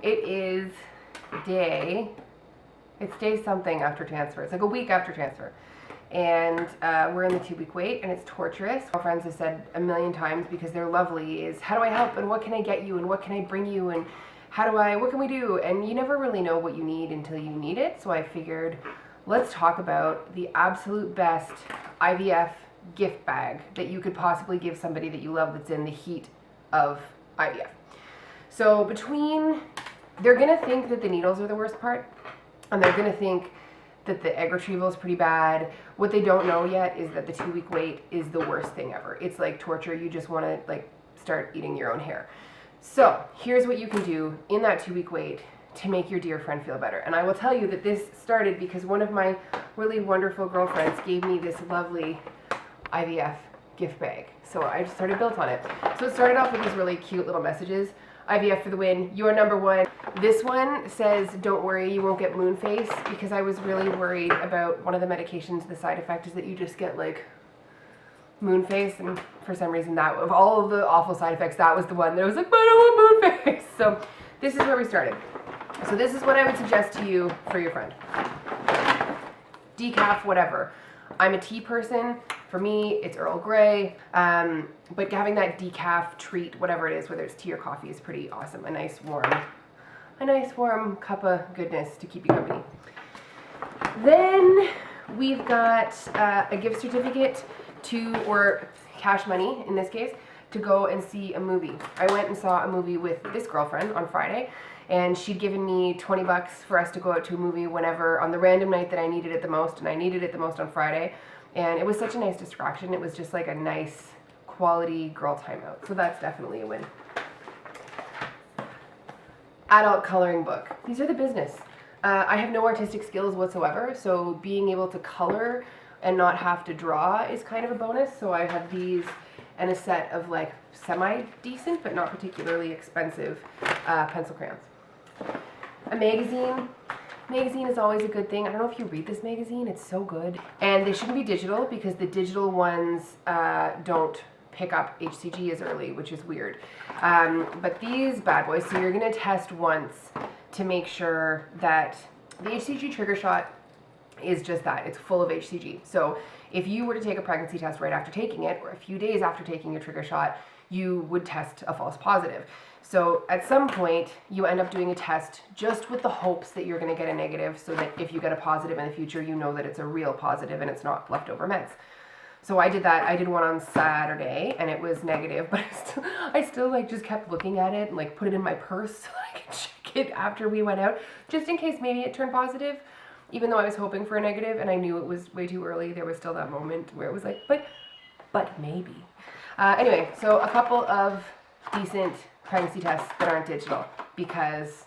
It is it's day something after transfer. It's like a week after transfer. And we're in the 2-week wait, and it's torturous. My friends have said a million times, because they're lovely, is how do I help, and what can I get you, and what can I bring you, and what can we do? And you never really know what you need until you need it. So I figured, let's talk about the absolute best IVF gift bag that you could possibly give somebody that you love that's in the heat of IVF. So they're gonna think that the needles are the worst part, and they're gonna think that the egg retrieval is pretty bad. What they don't know yet is that the 2-week wait is the worst thing ever. It's like torture. You just want to start eating your own hair. So here's what you can do in that 2-week wait to make your dear friend feel better. And I will tell you that this started because one of my really wonderful girlfriends gave me this lovely IVF gift bag. So I just started built on it. So it started off with these really cute little messages. IVF for the win, you're number one. This one says, don't worry, you won't get moon face, because I was really worried about one of the medications. The side effect is that you just get moon face, and for some reason that, of all of the awful side effects, that was the one that I was like, but I don't want moon face. So this is where we started. So this is what I would suggest to you for your friend. Decaf, whatever. I'm a tea person. For me, it's Earl Grey, but having that decaf treat, whatever it is, whether it's tea or coffee, is pretty awesome. A nice warm cup of goodness to keep you company. Then we've got a gift certificate or cash money in this case, to go and see a movie. I went and saw a movie with this girlfriend on Friday, and she'd given me $20 for us to go out to a movie whenever, on the random night that I needed it the most, and I needed it the most on Friday. And it was such a nice distraction. It was just like a nice quality girl time out. So that's definitely a win. Adult coloring book. These are the business. I have no artistic skills whatsoever, so being able to color and not have to draw is kind of a bonus. So I have these and a set of semi-decent but not particularly expensive pencil crayons. A magazine. Magazine is always a good thing. I don't know if you read this magazine, it's so good. And they shouldn't be digital, because the digital ones don't pick up HCG as early, which is weird. But these bad boys, so you're gonna test once to make sure that the HCG trigger shot is just that, it's full of HCG. So if you were to take a pregnancy test right after taking it, or a few days after taking your trigger shot, you would test a false positive. So at some point, you end up doing a test just with the hopes that you're going to get a negative, so that if you get a positive in the future, you know that it's a real positive and it's not leftover meds. So I did that. I did one on Saturday, and it was negative, but I still just kept looking at it and put it in my purse so I could check it after we went out, just in case maybe it turned positive. Even though I was hoping for a negative and I knew it was way too early, there was still that moment where it was but maybe. Anyway, so a couple of decent pregnancy tests that aren't digital, because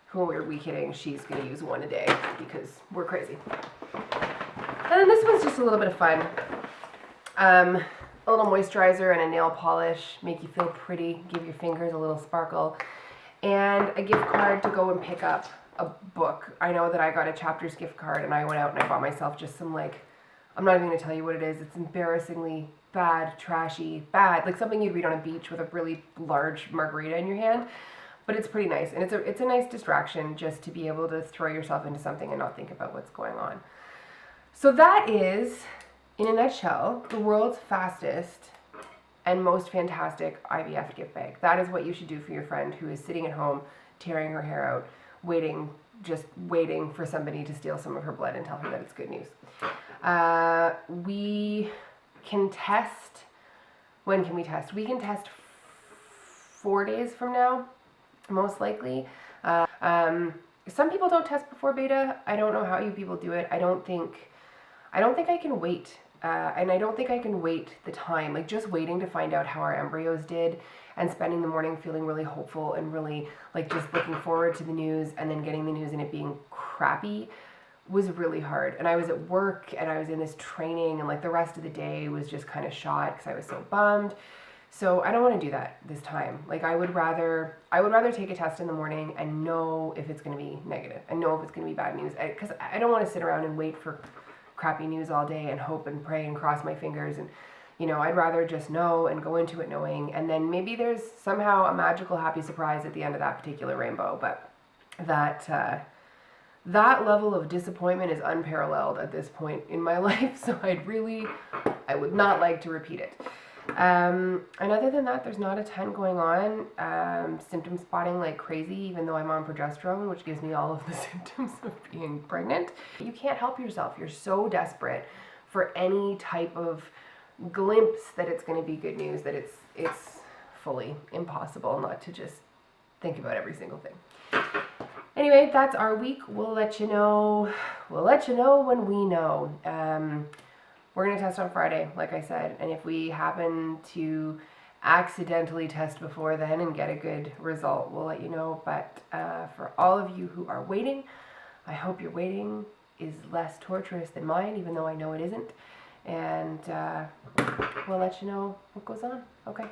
who are we kidding? She's going to use one a day because we're crazy. And then this one's just a little bit of fun. A little moisturizer and a nail polish, make you feel pretty, give your fingers a little sparkle, and a gift card to go and pick up a book. I know that I got a Chapters gift card, and I went out and I bought myself just some I'm not even going to tell you what it is. It's embarrassingly bad, trashy, bad, something you'd read on a beach with a really large margarita in your hand. But it's pretty nice, and it's a nice distraction just to be able to throw yourself into something and not think about what's going on. So that is, in a nutshell, the world's fastest and most fantastic IVF gift bag. That is what you should do for your friend who is sitting at home, tearing her hair out, just waiting for somebody to steal some of her blood and tell her that it's good news. We can test. When can we test? We can test 4 days from now, most likely. Some people don't test before beta. I don't know how you people do it. I don't think I can wait. And I don't think I can wait the time. Just waiting to find out how our embryos did, and spending the morning feeling really hopeful and really just looking forward to the news, and then getting the news and it being crappy was really hard. And I was at work and I was in this training, and the rest of the day was just kind of shot because I was so bummed. So I don't want to do that this time. I would rather take a test in the morning and know if it's going to be negative and know if it's going to be bad news, because I don't want to sit around and wait for crappy news all day and hope and pray and cross my fingers. And You know, I'd rather just know and go into it knowing, and then maybe there's somehow a magical happy surprise at the end of that particular rainbow. But that level of disappointment is unparalleled at this point in my life, so I would not like to repeat it. And other than that, there's not a ton going on. Symptom spotting like crazy, even though I'm on progesterone, which gives me all of the symptoms of being pregnant. You can't help yourself. You're so desperate for any type of glimpse that it's going to be good news that it's fully impossible not to just think about every single thing. Anyway, that's our week. We'll let you know when we know. We're going to test on Friday, like I said, and if we happen to accidentally test before then and get a good result, we'll let you know. But for all of you who are waiting, I hope your waiting is less torturous than mine, even though I know it isn't. And we'll let you know what goes on. Okay.